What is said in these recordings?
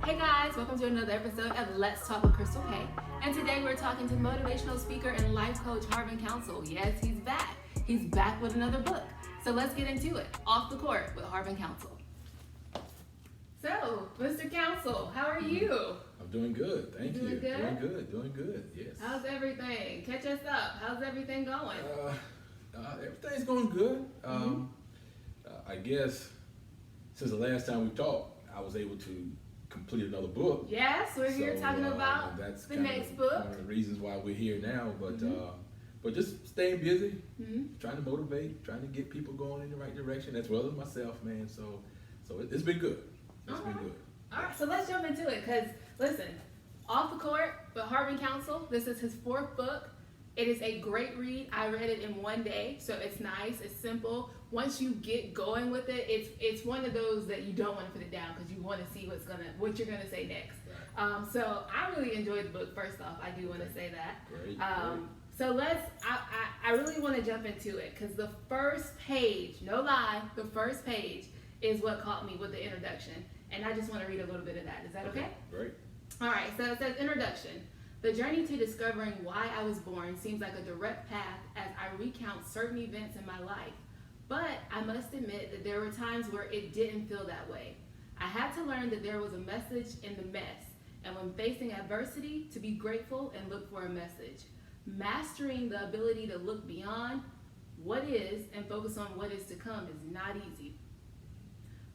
Hey guys, welcome to another episode of Let's Talk with Crystal K. And today we're talking to motivational speaker and life coach Harvin Council. Yes, he's back. He's back with another book. So let's get into it. Off the Court with Harvin Council. So, Mr. Council, how are you? I'm doing good, thank you. Doing good? Doing good, yes. How's everything? Catch us up. How's everything going? Everything's going good. I guess since the last time we talked, I was able to complete another book. Yes, we're here talking about that's the next book. One of the reasons why we're here now, but just staying busy, trying to motivate, trying to get people going in the right direction, as well as myself, man. So it's been good. It's been good. All right, so let's jump into it, because listen, Off the Court with Harvin Council. This is his fourth book. It is a great read. I read it in one day, so it's nice, it's simple. Once you get going with it, it's one of those that you don't want to put it down because you want to see what you're gonna say next. Right. So I really enjoyed the book. First off, I do want to say that. Great. So I really want to jump into it, because the first page, no lie, the first page is what caught me with the introduction. And I just want to read a little bit of that. Is that okay? Great. All right, so it says, introduction. The journey to discovering why I was born seems like a direct path as I recount certain events in my life. But I must admit that there were times where it didn't feel that way. I had to learn that there was a message in the mess, and when facing adversity, to be grateful and look for a message. Mastering the ability to look beyond what is and focus on what is to come is not easy.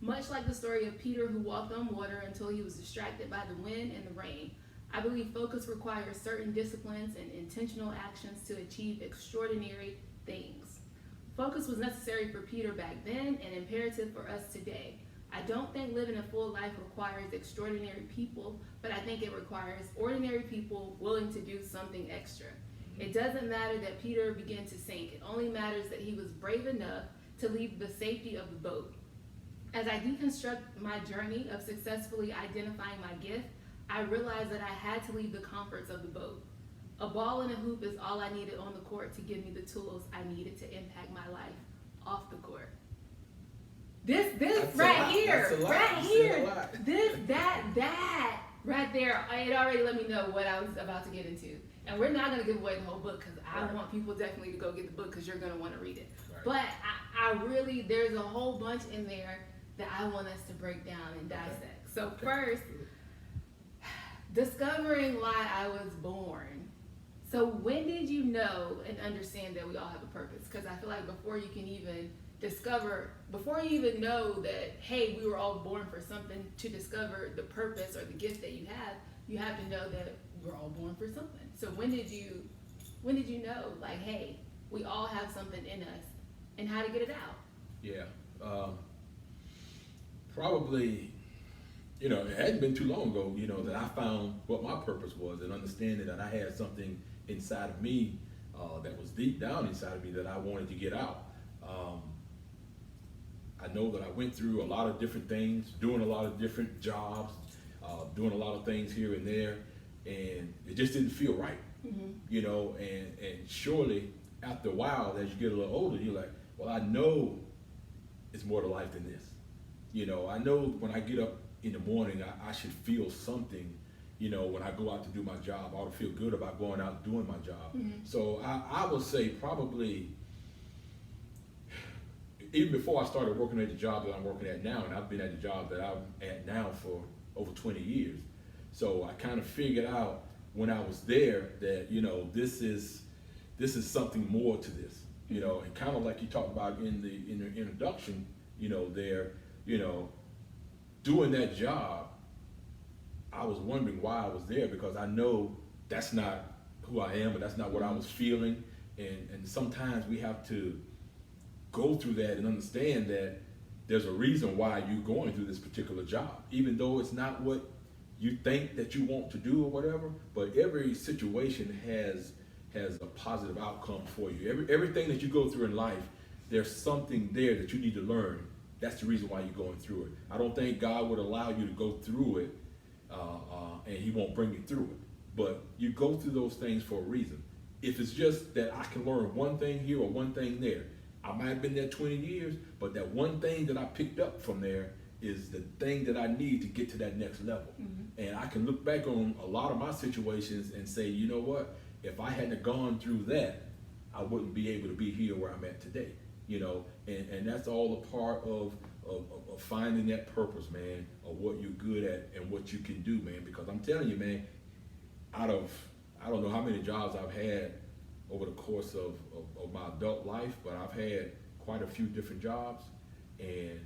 Much like the story of Peter, who walked on water until he was distracted by the wind and the rain, I believe focus requires certain disciplines and intentional actions to achieve extraordinary things. Focus was necessary for Peter back then and imperative for us today. I don't think living a full life requires extraordinary people, but I think it requires ordinary people willing to do something extra. It doesn't matter that Peter began to sink. It only matters that he was brave enough to leave the safety of the boat. As I deconstruct my journey of successfully identifying my gift, I realized that I had to leave the comforts of the boat. A ball and a hoop is all I needed on the court to give me the tools I needed to impact my life off the court. This right here, that right there, it already let me know what I was about to get into. And we're not going to give away the whole book, because I want people definitely to go get the book, because you're going to want to read it. Right. But I really, there's a whole bunch in there that I want us to break down and dissect. So first, discovering why I was born. So when did you know and understand that we all have a purpose? Because I feel like before you can even before you even know that, hey, we were all born for something, to discover the purpose or the gift that you have to know that we're all born for something. So when did you know, like, hey, we all have something in us, and how to get it out? Yeah. Probably, it hadn't been too long ago, that I found what my purpose was, and understanding that I had something inside of me that was deep down inside of me that I wanted to get out. I know that I went through a lot of different things, doing a lot of different jobs, doing a lot of things here and there, and it just didn't feel right, and surely after a while, as you get a little older, you're like, well, I know it's more to life than this. I know when I get up in the morning, I should feel something, when I go out to do my job. I ought to feel good about going out and doing my job. So I would say probably, even before I started working at the job that I'm working at now, and I've been at the job that I'm at now for over 20 years. So I kind of figured out when I was there that, this is something more to this, and kind of like you talked about in the introduction, doing that job, I was wondering why I was there, because I know that's not who I am, and that's not what I was feeling. And sometimes we have to go through that and understand that there's a reason why you're going through this particular job, even though it's not what you think that you want to do or whatever. But every situation has a positive outcome for you. Everything that you go through in life, there's something there that you need to learn. That's the reason why you're going through it. I don't think God would allow you to go through it and he won't bring you through it. But you go through those things for a reason. If it's just that I can learn one thing here or one thing there, I might have been there 20 years, but that one thing that I picked up from there is the thing that I need to get to that next level. And I can look back on a lot of my situations and say, you know what, if I hadn't gone through that, I wouldn't be able to be here where I'm at today. You know, and that's all a part of finding that purpose, man, of what you're good at and what you can do, man. Because I'm telling you, man, out of, I don't know how many jobs I've had over the course of my adult life, but I've had quite a few different jobs, and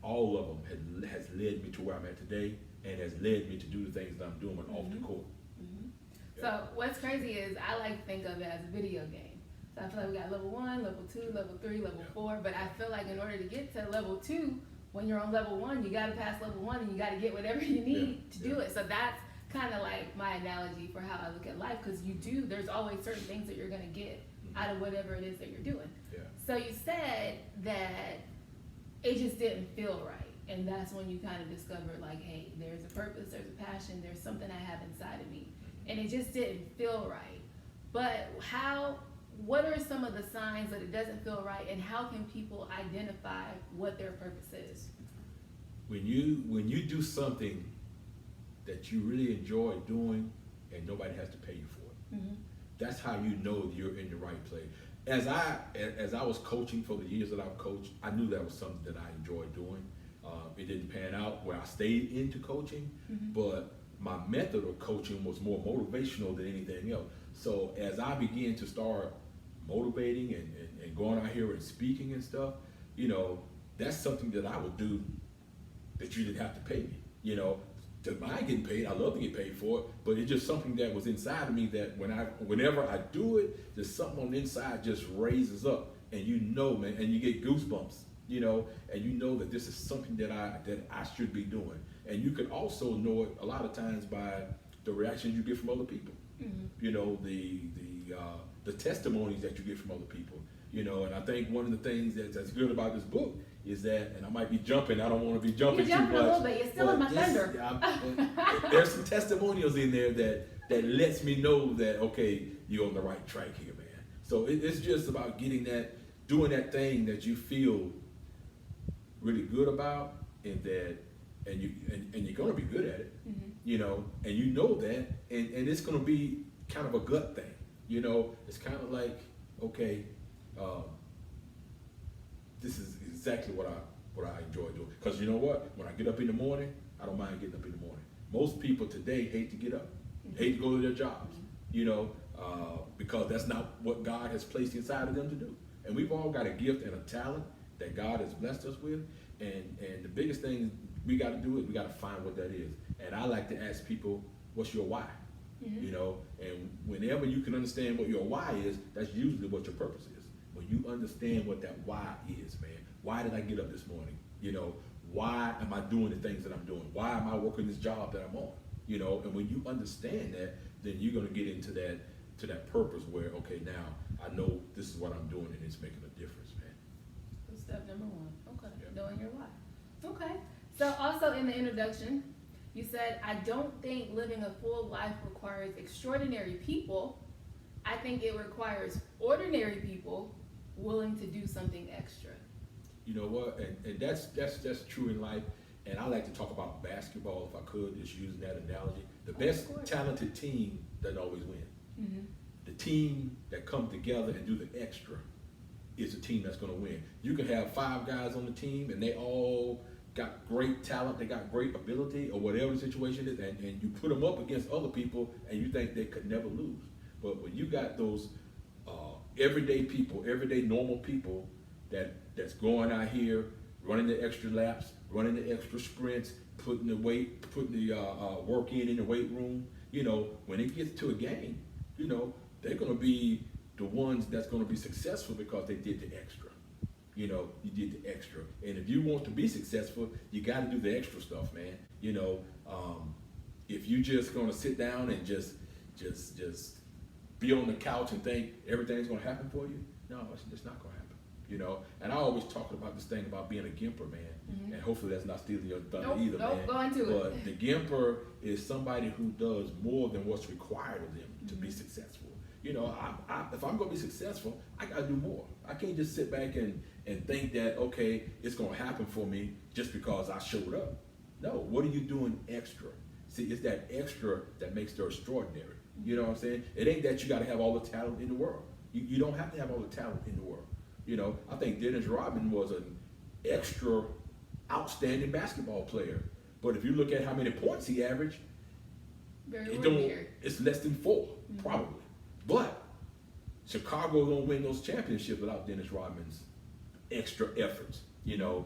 all of them has led me to where I'm at today, and has led me to do the things that I'm doing off the court. So what's crazy is I like to think of it as a video game. So I feel like we got level 1, level 2, level 3, level 4, but I feel like in order to get to level 2, when you're on level 1, you gotta pass level 1 and you gotta get whatever you need to do it. So that's kind of like my analogy for how I look at life, because there's always certain things that you're gonna get out of whatever it is that you're doing. So you said that it just didn't feel right. And that's when you kind of discovered, like, hey, there's a purpose, there's a passion, there's something I have inside of me. And it just didn't feel right. But what are some of the signs that it doesn't feel right, and how can people identify what their purpose is? When you do something that you really enjoy doing and nobody has to pay you for it, that's how you know you're in the right place. As I was coaching for the years that I've coached, I knew that was something that I enjoyed doing. It didn't pan out where I stayed into coaching, but my method of coaching was more motivational than anything else. So as I began to start motivating and going out here and speaking and stuff, you know, that's something that I would do that you didn't have to pay me. You know, to mind getting paid, I love to get paid for it, but it's just something that was inside of me that whenever I do it, there's something on the inside just raises up, and you know, man, and you get goosebumps, you know, and you know that this is something that I should be doing. And you can also know it a lot of times by the reactions you get from other people. You know, the testimonies that you get from other people. You know, and I think one of the things that's good about this book is that, and I might be jumping, I don't want to be jumping too much. You're jumping a little bit, you're still in my thunder. There's some testimonials in there that lets me know that, okay, you're on the right track here, man. So it's just about doing that thing that you feel really good about, and you're gonna be good at it, you know, and you know that, and it's gonna be kind of a gut thing, you know. It's kind of like, okay, this is exactly what I enjoy doing. Because you know what? When I get up in the morning, I don't mind getting up in the morning. Most people today hate to get up, hate to go to their jobs, you know, because that's not what God has placed inside of them to do. And we've all got a gift and a talent that God has blessed us with. And the biggest thing we got to do is we got to find what that is. And I like to ask people, what's your why? You know, and whenever you can understand what your why is, that's usually what your purpose is. When you understand what that why is, man, why did I get up this morning? You know, why am I doing the things that I'm doing? Why am I working this job that I'm on? You know, and when you understand that, then you're going to get into that purpose where, okay, now I know this is what I'm doing and it's making a difference, man. So step number 1, okay, knowing your why. Okay, so also in the introduction, you said, I don't think living a full life requires extraordinary people. I think it requires ordinary people willing to do something extra. You know what? And that's true in life. And I like to talk about basketball, if I could, just using that analogy. The best talented team doesn't always win. The team that come together and do the extra is a team that's going to win. You can have 5 guys on the team and they all got great talent, they got great ability, or whatever the situation is, and you put them up against other people and you think they could never lose. But when you got those everyday people, everyday normal people that's going out here, running the extra laps, running the extra sprints, putting the work in the weight room, you know, when it gets to a game, you know, they're going to be the ones that's going to be successful because they did the extra. You know, you did the extra. And if you want to be successful, you got to do the extra stuff, man. You know, if you just going to sit down and just be on the couch and think everything's going to happen for you, no, it's not going to happen. You know, and I always talk about this thing about being a gimper, man. And hopefully that's not stealing your thunder either, man. Go into it. But the gimper is somebody who does more than what's required of them to be successful. You know, if I'm going to be successful, I got to do more. I can't just sit back and think that, okay, it's going to happen for me just because I showed up. No, what are you doing extra? See, it's that extra that makes the extraordinary. You know what I'm saying? It ain't that you got to have all the talent in the world. You don't have to have all the talent in the world. You know, I think Dennis Rodman was an extra outstanding basketball player. But if you look at how many points he averaged, it's less than 4, probably. But Chicago don't win those championships without Dennis Rodman's extra efforts. You know,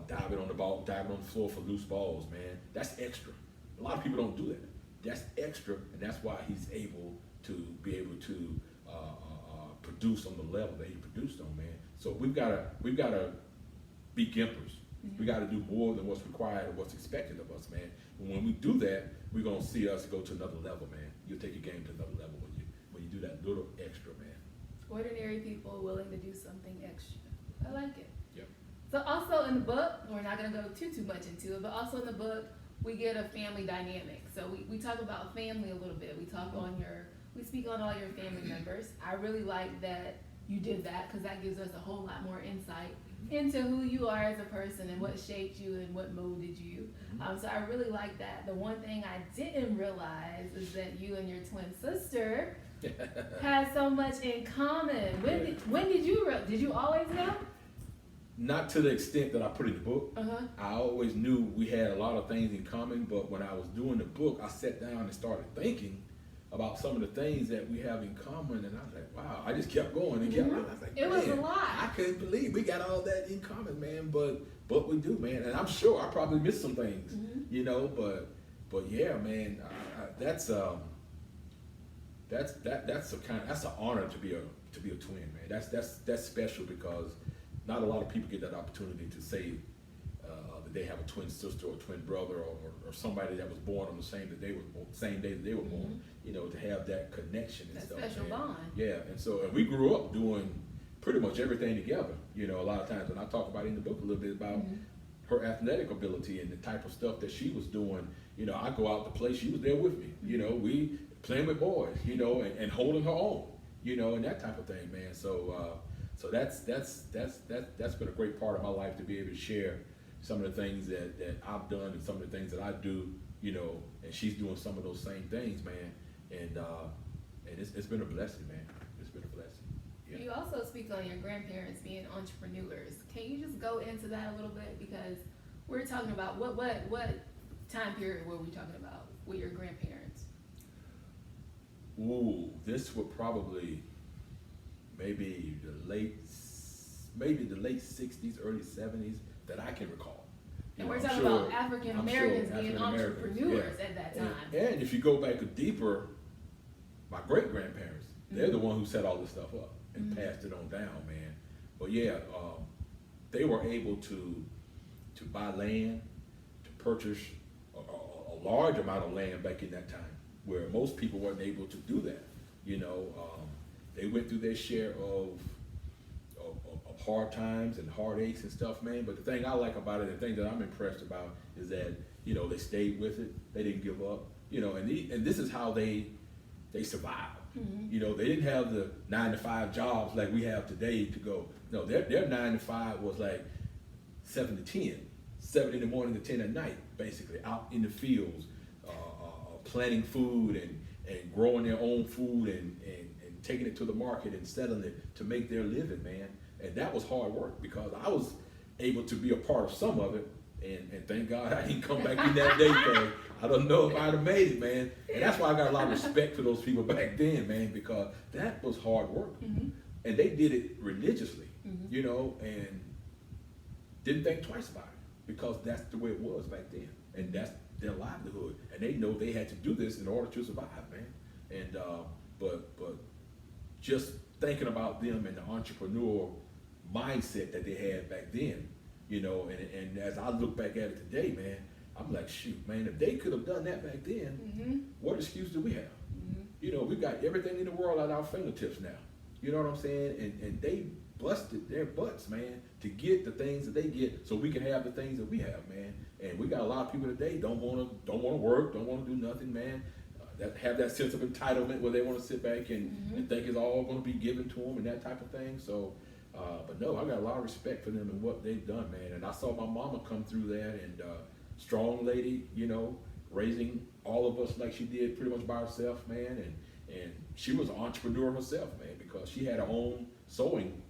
diving on the ball, diving on the floor for loose balls, man. That's extra. A lot of people don't do that. That's extra, and that's why he's able to produce on the level that he produced on, man. So we've gotta be gimpers. We got to do more than what's required or what's expected of us, man. And when we do that, we're gonna see us go to another level, man. You'll take your game to another level when you do that little extra, man. Ordinary people willing to do something extra. I like it. Yep. So also in the book, we're not gonna go too much into it, but also in the book, we get a family dynamic. So we talk about family a little bit. We speak on all your family members. I really like that you did that because that gives us a whole lot more insight into who you are as a person and what shaped you and what molded you. So I really like that. The one thing I didn't realize is that you and your twin sister had so much in common. When did you always know? Not to the extent that I put in the book. I always knew we had a lot of things in common, but when I was doing the book, I sat down and started thinking about some of the things that we have in common, and I was like, wow, I just kept going and kept going. I was like, it was a lot. I couldn't believe we got all that in common, man, but we do, man, and I'm sure I probably missed some things, you know, but yeah, man, that's an honor to be a twin, man. That's special because not a lot of people get that opportunity to say that they have a twin sister or twin brother or somebody that was born on the same day that they were born. You know, to have that connection and stuff. That special bond. Yeah, and we grew up doing pretty much everything together. You know, a lot of times, and I talk about it in the book a little bit about her athletic ability and the type of stuff that she was doing. You know, I go out to play, she was there with me. You know, we playing with boys. You know, and holding her own. You know, and that type of thing, man. So that's been a great part of my life to be able to share some of the things that I've done and some of the things that I do. You know, and she's doing some of those same things, man. And it's been a blessing, man. It's been a blessing. Yeah. You also speak on your grandparents being entrepreneurs. Can you just go into that a little bit? Because we're talking about what time period were we talking about with your grandparents? Ooh, this would probably maybe the late 60s, early 70s that I can recall. And we're talking about African Americans being entrepreneurs at that time. And if you go back deeper, my great grandparents, they're the one who set all this stuff up and passed it on down, man. But yeah, they were able to buy land, to purchase a large amount of land back in that time, where most people weren't able to do that. You know, they went through their share of hard times and heartaches and stuff, man. But the thing I like about it, the thing that I'm impressed about, is that, you know, they stayed with it. They didn't give up. You know, and this is how they survived. You know, they didn't have the 9-to-5 jobs like we have today to go. No, their 9-to-5 was like 7 to 10, 7 in the morning to 10 at night, basically, out in the fields, planting food and growing their own food and taking it to the market and selling it to make their living, man. And that was hard work because I was able to be a part of some of it. And thank God I didn't come back in that day, because I don't know if I'd have made it, man. And that's why I got a lot of respect for those people back then, man, because that was hard work. And they did it religiously, you know, and didn't think twice about it because that's the way it was back then. And that's their livelihood. And they know they had to do this in order to survive, man. And but just thinking about them and the entrepreneurial mindset that they had back then, you know, and as I look back at it today, man, I'm like, shoot, man, if they could have done that back then, what excuse do we have? You know, we've got everything in the world at our fingertips now. You know what I'm saying? And they busted their butts, man, to get the things that they get so we can have the things that we have, man. And we got a lot of people today don't want to work, don't want to do nothing, man. that have that sense of entitlement where they want to sit back and think it's all going to be given to them and that type of thing. So, but no, I got a lot of respect for them and what they've done, man. And I saw my mama come through that, and strong lady, you know, raising all of us like she did pretty much by herself, man. And she was an entrepreneur herself, man, because she had her own sewing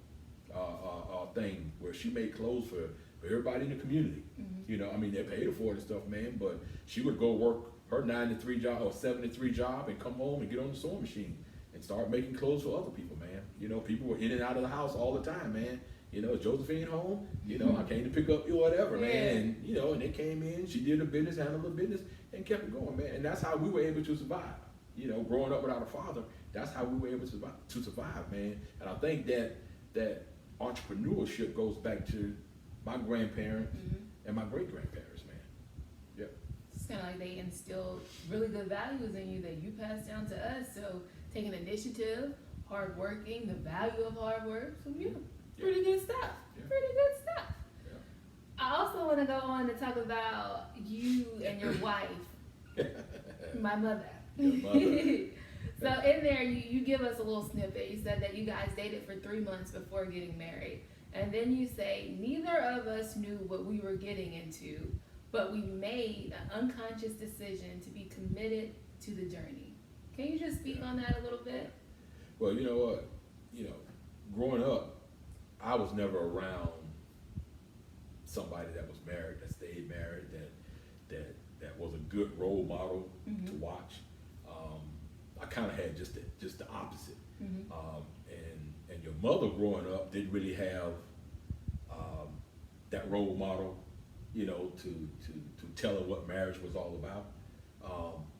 thing where she made clothes for everybody in the community. You know, I mean, they paid her for it and stuff, man, but she would go work her 9 to 3 job or 7 to 3 job and come home and get on the sewing machine and start making clothes for other people, man. You know, people were in and out of the house all the time, man. You know, Josephine home, you know, I came to pick up you or whatever, man. And, you know, and they came in, she did her business, handled her business, and kept it going, man. And that's how we were able to survive. You know, growing up without a father, that's how we were able to survive, man. And I think that entrepreneurship goes back to my grandparents and my great-grandparents, man. Yep. It's kind of like they instilled really good values in you that you passed down to us. So taking initiative, hard working, the value of hard work from you. Pretty good stuff. Yeah. Pretty good stuff. Yeah. I also want to go on to talk about you and your wife, my mother. Your mother. So in there, you give us a little snippet. You said that you guys dated for 3 months before getting married. And then you say, neither of us knew what we were getting into, but we made an unconscious decision to be committed to the journey. Can you just speak on that a little bit? Well, you know what? You know, growing up, I was never around somebody that was married, that stayed married, that was a good role model to watch. I kind of had just the opposite. And your mother growing up didn't really have that role model, you know, to tell her what marriage was all about.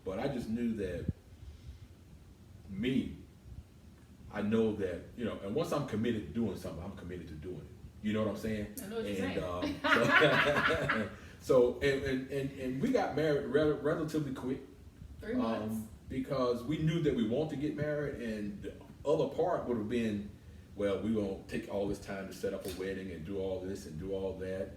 But I just knew that I know that, you know, and once I'm committed to doing something, I'm committed to doing it. You know what I'm saying? I know what you're saying. So and we got married relatively quick. 3 months. Because we knew that we wanted to get married, and the other part would have been, well, we're going to take all this time to set up a wedding and do all this and do all that.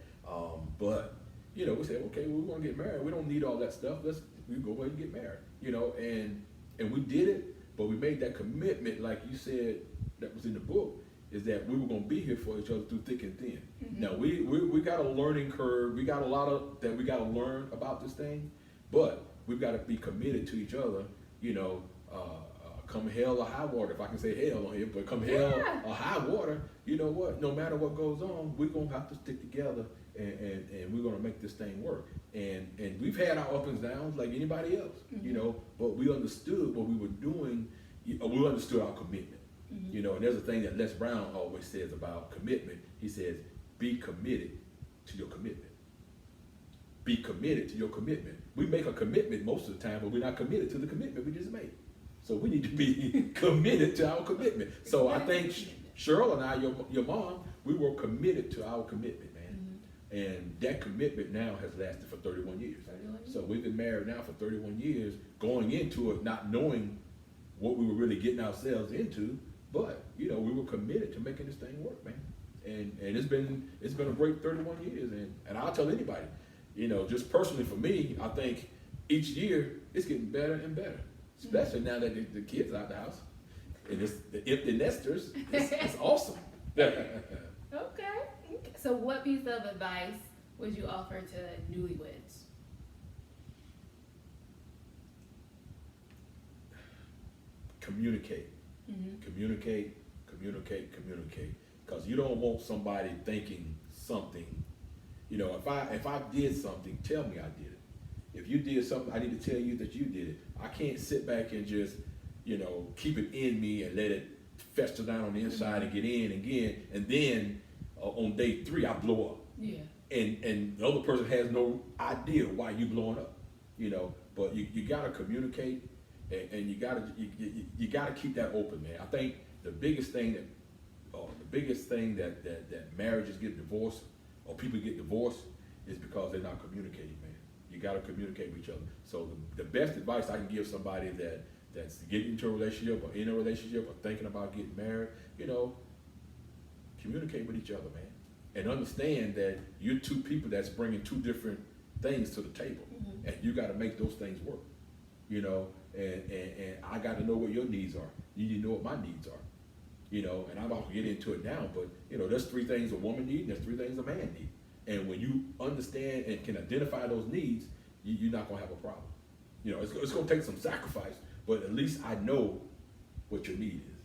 But, you know, we said, okay, well, we want to get married. We don't need all that stuff. We go ahead and get married, you know, and we did it, but we made that commitment, like you said, that was in the book, is that we were going to be here for each other through thick and thin. Now, we got a learning curve. We got a lot of that we got to learn about this thing, but we've got to be committed to each other, you know, come hell or high water, if I can say hell on here, but come hell or high water, you know what, no matter what goes on, we're going to have to stick together and we're going to make this thing work. And we've had our ups and downs like anybody else, you know, but we understood what we were doing, we understood our commitment, you know, and there's a thing that Les Brown always says about commitment. He says, be committed to your commitment. Be committed to your commitment. We make a commitment most of the time, but we're not committed to the commitment we just made. So we need to be committed to our commitment. So I think Cheryl and I, your mom, we were committed to our commitment, man. And that commitment now has lasted for 31 years. So we've been married now for 31 years, going into it not knowing what we were really getting ourselves into, but you know, we were committed to making this thing work, man. And it's been a great 31 years. And I'll tell anybody, you know, just personally for me, I think each year it's getting better and better, especially now that the kids are out the house and it's the empty nesters. It's awesome. Okay. So what piece of advice would you offer to newlyweds? Communicate. Communicate. Because you don't want somebody thinking something. You know, if I did something, tell me I did it. If you did something, I need to tell you that you did it. I can't sit back and just, you know, keep it in me and let it fester down on the inside and get in again, and then on day 3 I blow up. Yeah. And the other person has no idea why you blowing up. You know, but you gotta communicate, and you gotta keep that open, man. I think the biggest thing that marriages get divorced or people get divorced is because they're not communicating, man. You got to communicate with each other. So the best advice I can give somebody that's getting into a relationship or in a relationship or thinking about getting married, you know, communicate with each other, man. And understand that you're two people that's bringing two different things to the table. And you got to make those things work. You know, and I got to know what your needs are. You need to know what my needs are. You know, and I'm about to get into it now, but you know, there's 3 things a woman needs, and there's 3 things a man needs. And when you understand and can identify those needs, you're not gonna have a problem. You know, it's gonna take some sacrifice, but at least I know what your need is.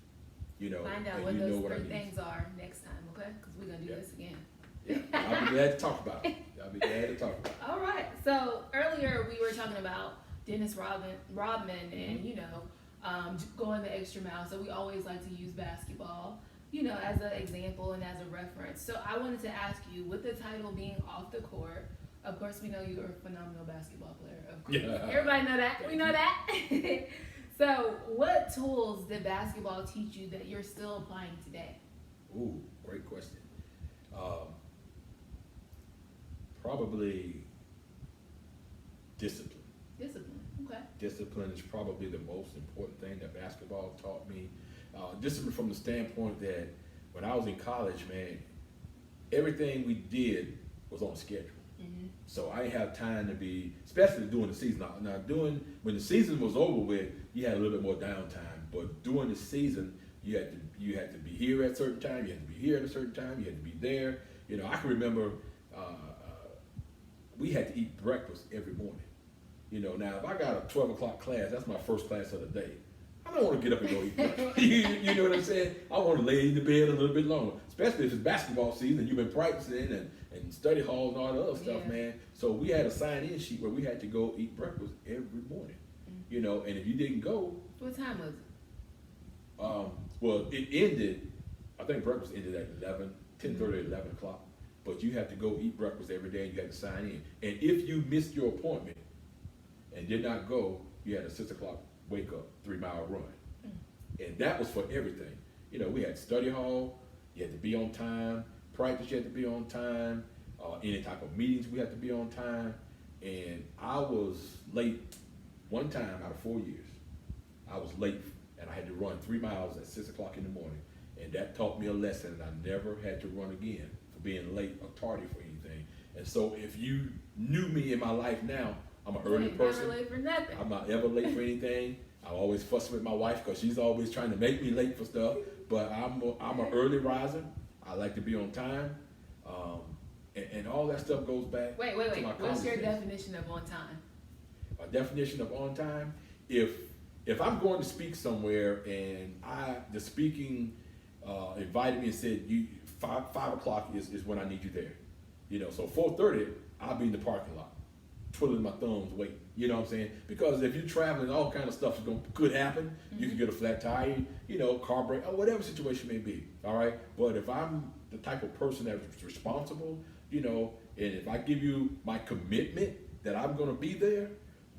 You know, Find out and what you those know what I 3 need. things are next time, okay? Because we're gonna do this again. Yeah, I'll be glad to talk about it. I'll be glad to talk about it. All right. So earlier we were talking about Dennis Rodman and going the extra mile. So we always like to use basketball, as an example and as a reference. So I wanted to ask you, with the title being Off the Court, of course we know you're a phenomenal basketball player. Of course, Yeah. everybody know that. We know that. So what tools did basketball teach you that you're still applying today? Ooh, great question. Probably discipline. Discipline. Okay. Discipline is probably the most important thing that basketball taught me. Discipline from the standpoint that when I was in college, man, everything we did was on schedule. Mm-hmm. So I didn't have time to be, especially during the season. Now when the season was over with, you had a little bit more downtime. But during the season, you had to be here at a certain time. You had to be here at a certain time. You had to be there. You know, I can remember we had to eat breakfast every morning. You know, now if I got a 12 o'clock class, that's my first class of the day. I don't want to get up and go eat breakfast. you know what I'm saying? I want to lay in the bed a little bit longer, especially if it's basketball season and you've been practicing and study halls and all the other stuff, man. So we had a sign-in sheet where we had to go eat breakfast every morning. Mm-hmm. You know, and if you didn't go, what time was it? Well, it ended. I think breakfast ended at 10:30, 11 o'clock. But you had to go eat breakfast every day, and you had to sign in. And if you missed your appointment and did not go, you had a 6 o'clock wake up, 3-mile run. And that was for everything. You know, we had study hall, you had to be on time, practice, you had to be on time, any type of meetings, we had to be on time. And I was late one time out of 4 years. I was late, and I had to run 3 miles at 6 o'clock in the morning. And that taught me a lesson, and I never had to run again for being late or tardy for anything. And so if you knew me in my life now, I'm an early person. Never late for nothing. I'm not ever late for anything. I always fuss with my wife because she's always trying to make me late for stuff. But I'm an early riser. I like to be on time. And all that stuff goes back Wait. to my What's your days. definition of on time? My definition of on time, if I'm going to speak somewhere and the speaking invited me and said, 5 o'clock is when I need you there. You know, so 4:30, I'll be in the parking lot, twiddling my thumbs, waiting. You know what I'm saying? Because if you're traveling, all kind of stuff could happen. Mm-hmm. You could get a flat tire, car break, or whatever situation may be. All right. But if I'm the type of person that's responsible, and if I give you my commitment that I'm going to be there,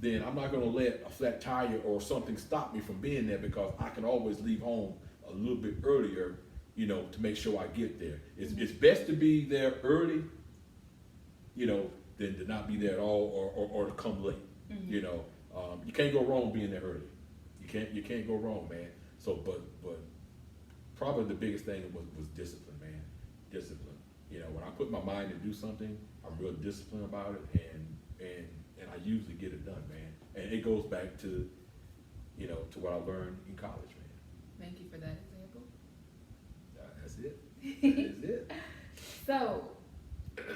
then I'm not going to let a flat tire or something stop me from being there, because I can always leave home a little bit earlier, to make sure I get there. It's best to be there early, than to not be there at all or to come late. Mm-hmm. You can't go wrong being there early. You can't go wrong, man. So, but probably the biggest thing was discipline, man. Discipline. When I put my mind to do something, I'm real disciplined about it, and I usually get it done, man. And it goes back to, to what I learned in college, man. Thank you for that example. That's it. That is it. So,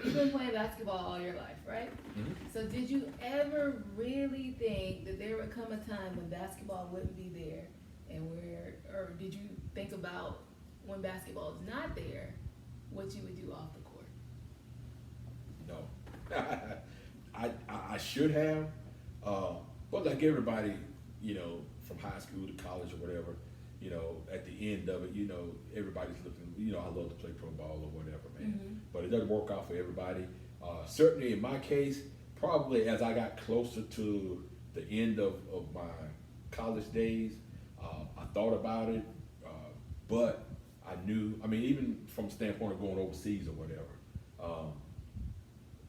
you've been playing basketball all your life, right? Mm-hmm. So did you ever really think that there would come a time when basketball wouldn't be there, or did you think about when basketball is not there, what you would do off the court? No. I should have, but like everybody, from high school to college or whatever, at the end of it, everybody's looking, I love to play pro ball or whatever, man. Mm-hmm. But it doesn't work out for everybody. Certainly in my case, probably as I got closer to the end of my college days, I thought about it, but I knew, even from the standpoint of going overseas or whatever,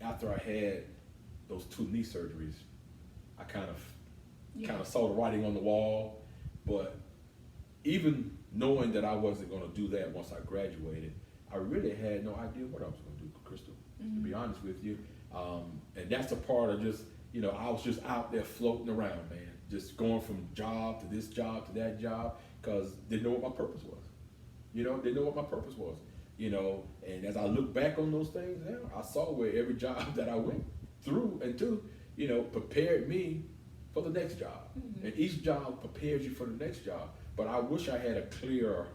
after I had those 2 knee surgeries, I kind of saw the writing on the wall. But even knowing that I wasn't going to do that once I graduated, I really had no idea what I was going to do, Crystal, mm-hmm. to be honest with you. And that's a part of just, I was just out there floating around, man, just going from job to this job to that job because didn't know what my purpose was. Didn't know what my purpose was. And as I look back on those things now, I saw where every job that I went through and to, prepared me for the next job. Mm-hmm. And each job prepares you for the next job. But I wish I had a clearer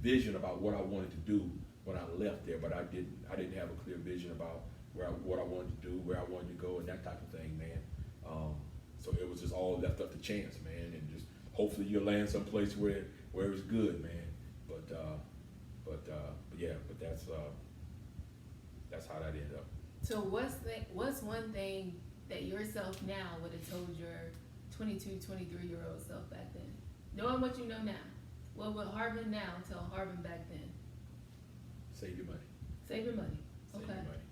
vision about what I wanted to do when I left there, but I didn't. I didn't have a clear vision about what I wanted to do, where I wanted to go, and that type of thing, man. So it was just all left up to chance, man, and just hopefully you'll land someplace where it's good, man. But that's how that ended up. So what's one thing that yourself now would have told your 22, 23-year-old self back then? Knowing what you know now, what would Harvin now tell Harvin back then? Save your money. Save your money. Save Okay. your money.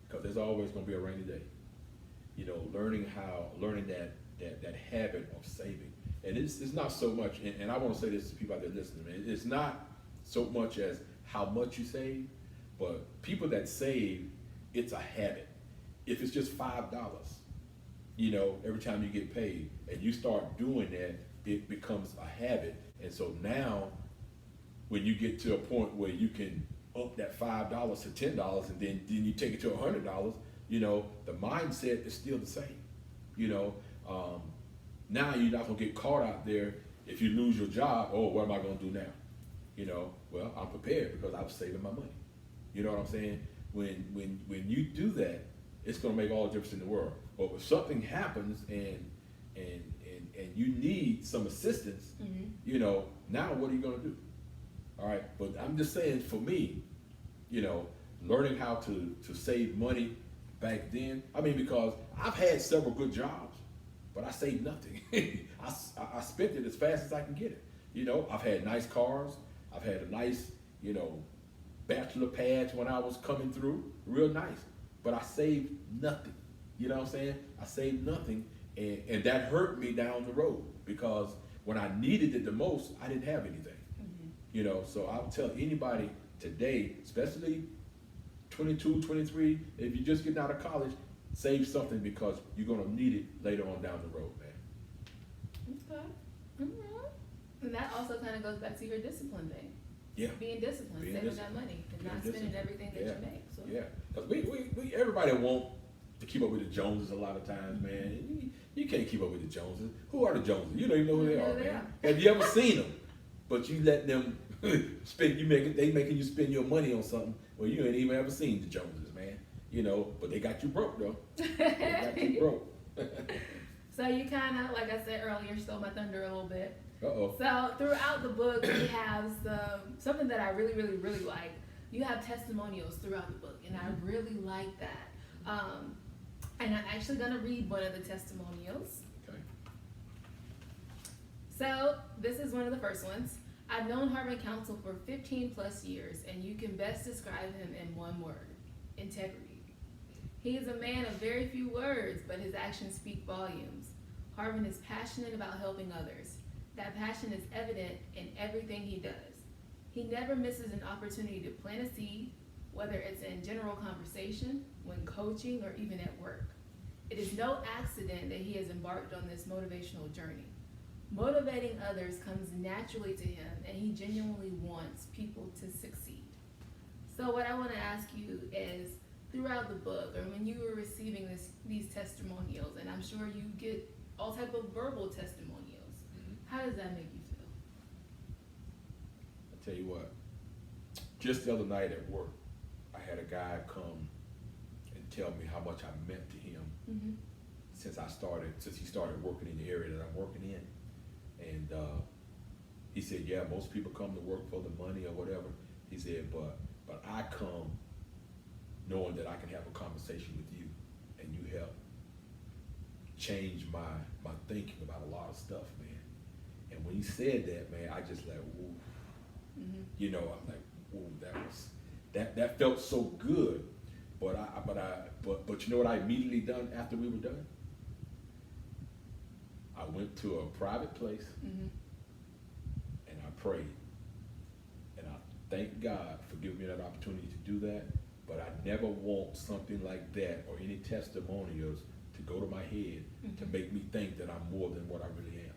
Because there's always going to be a rainy day. Learning that habit of saving. And it's not so much, and I want to say this to people out there listening, man, it's not so much as how much you save, but people that save, it's a habit. If it's just $5, every time you get paid, and you start doing that, it becomes a habit. And so now, when you get to a point where you can up that $5 to $10, and then you take it to $100, the mindset is still the same. Now you're not gonna get caught out there if you lose your job. Oh, what am I gonna do now? Well, I'm prepared because I was saving my money. You know what I'm saying? When you do that, it's gonna make all the difference in the world. But if something happens and you need some assistance, Mm-hmm. Now what are you gonna do? All right, but I'm just saying for me, learning how to save money back then. I mean, because I've had several good jobs, but I saved nothing. I spent it as fast as I can get it. I've had nice cars. I've had a nice, bachelor pads when I was coming through, real nice. But I saved nothing. You know what I'm saying? I saved nothing, and that hurt me down the road because when I needed it the most, I didn't have anything. Mm-hmm. So I'll tell anybody today, especially 22, 23, if you're just getting out of college, save something because you're going to need it later on down the road, man. Okay. Mm-hmm. And that also kind of goes back to your discipline thing. Yeah. Being disciplined, saving that money, and not spending everything that you make. So. Yeah, because we everybody want to keep up with the Joneses a lot of times, man. You can't keep up with the Joneses. Who are the Joneses? You don't even know who they are, man. Have you ever seen them? But you let them spend. They making you spend your money on something. Well, you ain't even ever seen the Joneses, man. But they got you broke though. They got you broke. So you kind of, like I said earlier, stole my thunder a little bit. Uh-oh. So throughout the book, we have something that I really, really, really like. You have testimonials throughout the book, and I really like that. And I'm actually going to read one of the testimonials. Okay. So this is one of the first ones. I've known Harvin Council for 15 plus years, and you can best describe him in one word: integrity. He is a man of very few words, but his actions speak volumes. Harvin is passionate about helping others. That passion is evident in everything he does. He never misses an opportunity to plant a seed, whether it's in general conversation, when coaching, or even at work. It is no accident that he has embarked on this motivational journey. Motivating others comes naturally to him, and he genuinely wants people to succeed. So what I want to ask you is, throughout the book, or when you were receiving these testimonials, and I'm sure you get all type of verbal testimonials, how does that make you feel? I tell you what, just the other night at work, I had a guy come and tell me how much I meant to him since he started working in the area that I'm working in. And he said, yeah, most people come to work for the money or whatever. He said, but I come knowing that I can have a conversation with you and you help change my thinking about a lot of stuff, man. And when he said that, man, I just like, woo. I'm like, woo, that felt so good. But you know what I immediately done after we were done? I went to a private place and I prayed. And I thank God for giving me that opportunity to do that. But I never want something like that or any testimonials to go to my head to make me think that I'm more than what I really am.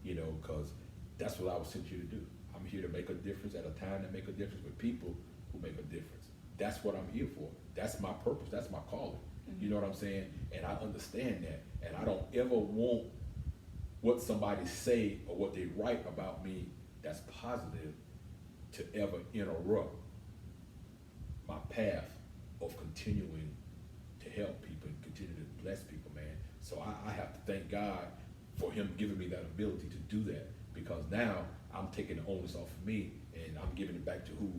You know, because that's what I was sent here to do. I'm here to make a difference at a time to make a difference with people who make a difference. That's what I'm here for. That's my purpose. That's my calling. You know what I'm saying? And I understand that. And I don't ever want what somebody say or what they write about me that's positive to ever interrupt my path of continuing to help people and continue to bless people, man. So I have to thank God for him giving me that ability to do that, because now I'm taking the onus off of me and I'm giving it back to who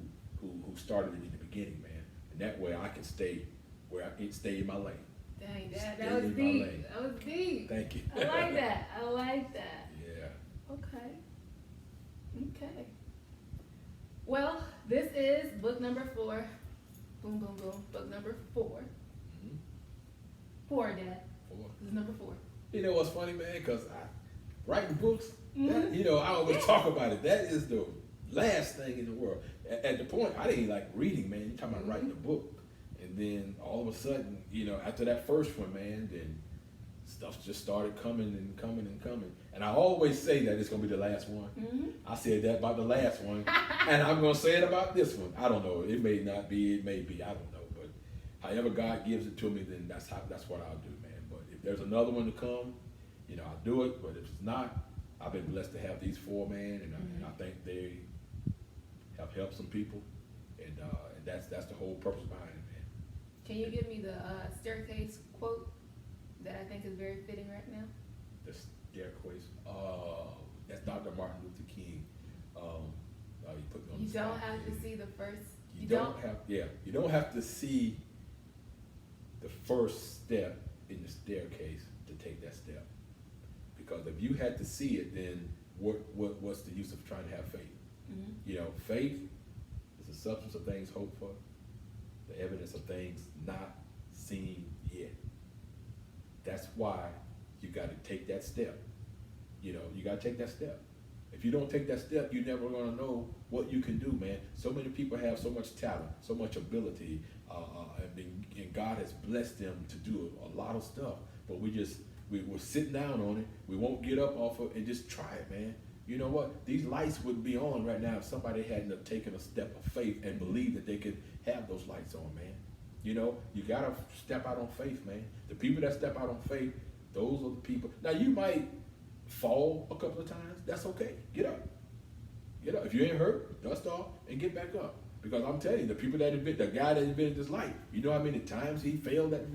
started it in the beginning, man. And that way I can stay in my lane. Dang, that was deep. That was deep. Thank you. I like that. I like that. Yeah. Okay. Okay. Well, this is book number 4. Boom, boom, boom. Book number 4. Mm-hmm. 4, Dad. 4. This is number 4. You know what's funny, man? Because writing books, Mm-hmm. that, you know, I always talk about it. That is the last thing in the world. At the point, I didn't like reading, man. You're talking about writing a book. And then all of a sudden, you know, after that first one, man, then stuff just started coming and coming and coming. And I always say that it's going to be the last one. Mm-hmm. I said that about the last one. And I'm going to say it about this one. I don't know. It may not be. It may be. I don't know. But however God gives it to me, then that's what I'll do, man. But if there's another one to come, you know, I'll do it. But if it's not, I've been blessed to have these 4, man. And I think they have helped some people. And that's the whole purpose behind it, man. Can you give me the staircase quote that I think is very fitting right now? The staircase. That's Dr. Martin Luther King. You put me on You the don't spot. have to see the first. You don't have to see the first step in the staircase to take that step. Because if you had to see it, then what's the use of trying to have faith? Mm-hmm. You know, faith is the substance of things hoped for, the evidence of things not seen yet. That's why you got to take that step. You know, you got to take that step. If you don't take that step, you're never going to know what you can do, man. So many people have so much talent, so much ability, and God has blessed them to do a lot of stuff. But we're sitting down on it. We won't get up off of it and just try it, man. You know what? These lights wouldn't be on right now if somebody hadn't have taken a step of faith and believed that they could have those lights on, man. You know, you got to step out on faith, man. The people that step out on faith, those are the people. Now, you might fall a couple of times. That's okay. Get up. Get up. If you ain't hurt, dust off and get back up. Because I'm telling you, the guy that invented this light, you know how many times he failed at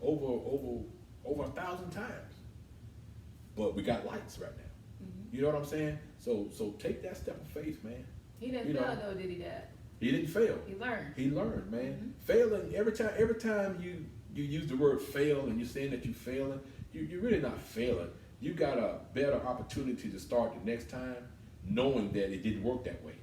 over 1,000 times. But we got lights right now. Mm-hmm. You know what I'm saying? So take that step of faith, man. He didn't fail though, did he, Dad? He didn't fail. He learned. He learned, man. Mm-hmm. Failing, every time you use the word fail and you're saying that you're failing, you're really not failing. You got a better opportunity to start the next time knowing that it didn't work that way.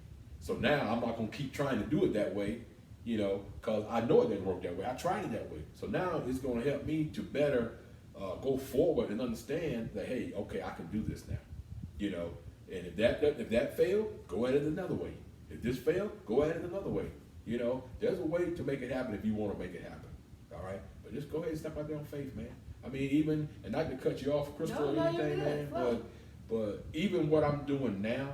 So now I'm not going to keep trying to do it that way, you know, because I know it didn't work that way. I tried it that way. So now it's going to help me to better go forward and understand that, hey, okay, I can do this now, you know. And if that failed, go at it another way. If this failed, go at it another way. You know, there's a way to make it happen if you want to make it happen. All right? But just go ahead and step out there on faith, man. I mean, and not to cut you off, Crystal, or anything, man, but even what I'm doing now,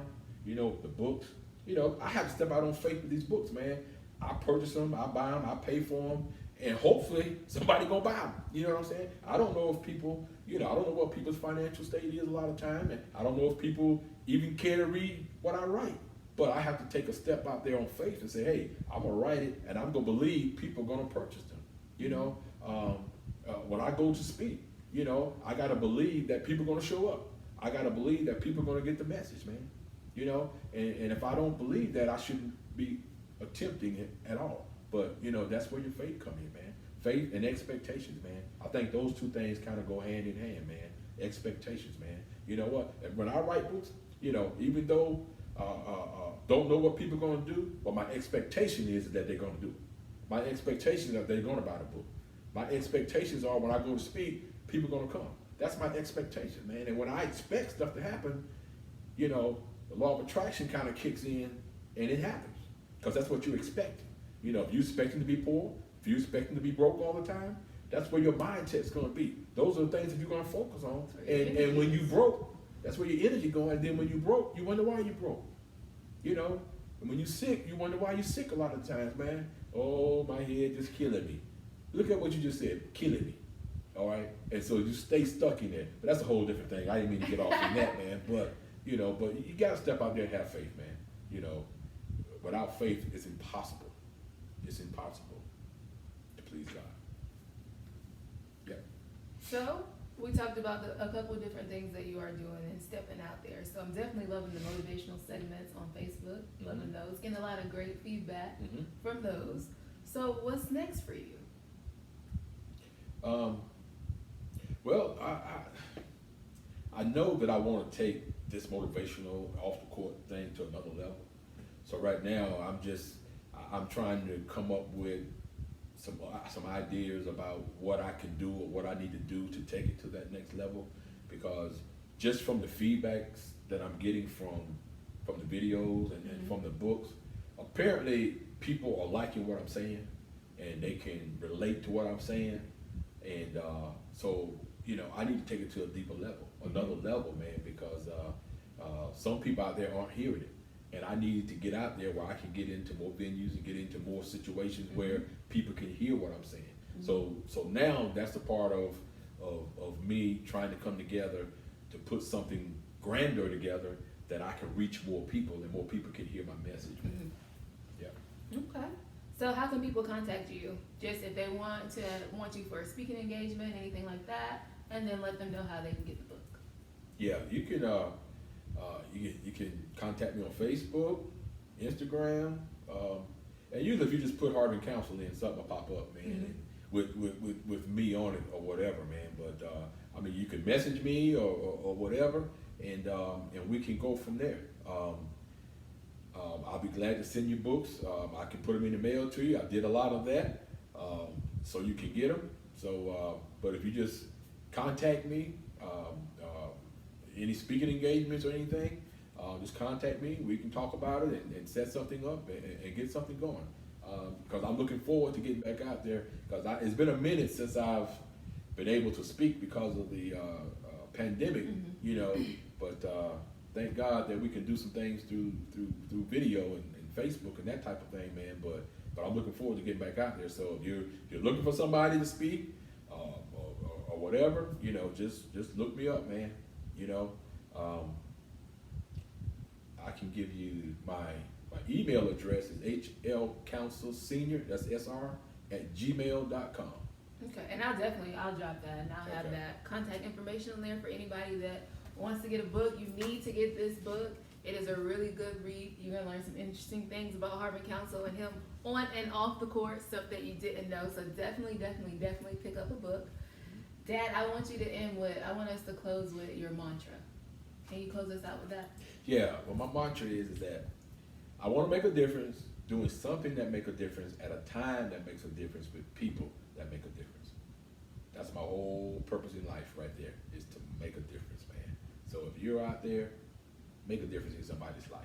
you know, the books, you know, I have to step out on faith with these books, man. I purchase them, I buy them, I pay for them, and hopefully somebody gonna buy them. You know what I'm saying? I don't know if people, you know, I don't know what people's financial state is a lot of time, and I don't know if people even care to read what I write. But I have to take a step out there on faith and say, hey, I'm gonna write it, and I'm gonna believe people are gonna purchase them. You know, when I go to speak, you know, I gotta believe that people are gonna show up. I gotta believe that people are gonna get the message, man. You know, and if I don't believe that, I shouldn't be attempting it at all. But you know, that's where your faith comes in, man. Faith and expectations, man. I think those two things kind of go hand in hand, man. Expectations, man. You know what? When I write books, you know, even though don't know what people are going to do, but my expectation is that they're going to do it. My expectation is that they're going to buy the book. My expectations are when I go to speak, people are going to come. That's my expectation, man. And when I expect stuff to happen, you know, the law of attraction kind of kicks in and it happens. Because that's what you expect. You know, if you expect them to be poor, if you expect them to be broke all the time, that's where your mindset's gonna be. Those are the things that you're gonna focus on. That's where your And energy when you is. broke, that's where your energy going. And then when you broke, you wonder why you broke. You know, and when you sick, you wonder why you sick a lot of times, man. Oh, my head just killing me. Look at what you just said, killing me. All right, and so you stay stuck in there. But that's a whole different thing. I didn't mean to get off in that, man. But you know, but you gotta step out there and have faith, man. You know, without faith, it's impossible. It's impossible to please God. Yeah. So we talked about a couple of different things that you are doing and stepping out there. So I'm definitely loving the motivational segments on Facebook. Loving those. Getting a lot of great feedback from those. So what's next for you? Well, I know that I want to take this motivational off the court thing to another level. So right now, I'm trying to come up with some ideas about what I can do or what I need to do to take it to that next level. Because just from the feedbacks that I'm getting from the videos and from the books, apparently people are liking what I'm saying and they can relate to what I'm saying. And so, you know, I need to take it to a deeper level, another level, man, because some people out there aren't hearing it. And I need to get out there where I can get into more venues and get into more situations where people can hear what I'm saying. So now that's a part of me trying to come together to put something grander together that I can reach more people and more people can hear my message. Yeah. Okay. So how can people contact you? Just if they want you for a speaking engagement, anything like that, and then let them know how they can get the book. Yeah, you can contact me on Facebook, Instagram, and usually if you just put Harvin Council in, something will pop up, man, and with me on it or whatever, man. But I mean, you can message me or whatever, and we can go from there. I'll be glad to send you books. I can put them in the mail to you. I did a lot of that, so you can get them. So, but if you just contact me, any speaking engagements or anything, just contact me. We can talk about it and set something up and get something going. Because I'm looking forward to getting back out there. Because it's been a minute since I've been able to speak because of the pandemic, you know. But thank God that we can do some things through video and Facebook and that type of thing, man. But I'm looking forward to getting back out there. So if you're looking for somebody to speak or whatever, you know, just look me up, man. You know, I can give you my email address is hlcouncilsenior, that's SR, @gmail.com. Okay, and I'll drop that, and I'll have that contact information on there for anybody that wants to get a book. You need to get this book. It is a really good read. You're gonna learn some interesting things about Harvin Council and him on and off the court, stuff that you didn't know. So definitely pick up a book. Dad, I want us to close with your mantra. Can you close us out with that? Yeah, well, my mantra is that I want to make a difference doing something that makes a difference at a time that makes a difference with people that make a difference. That's my whole purpose in life right there, is to make a difference, man. So if you're out there, make a difference in somebody's life.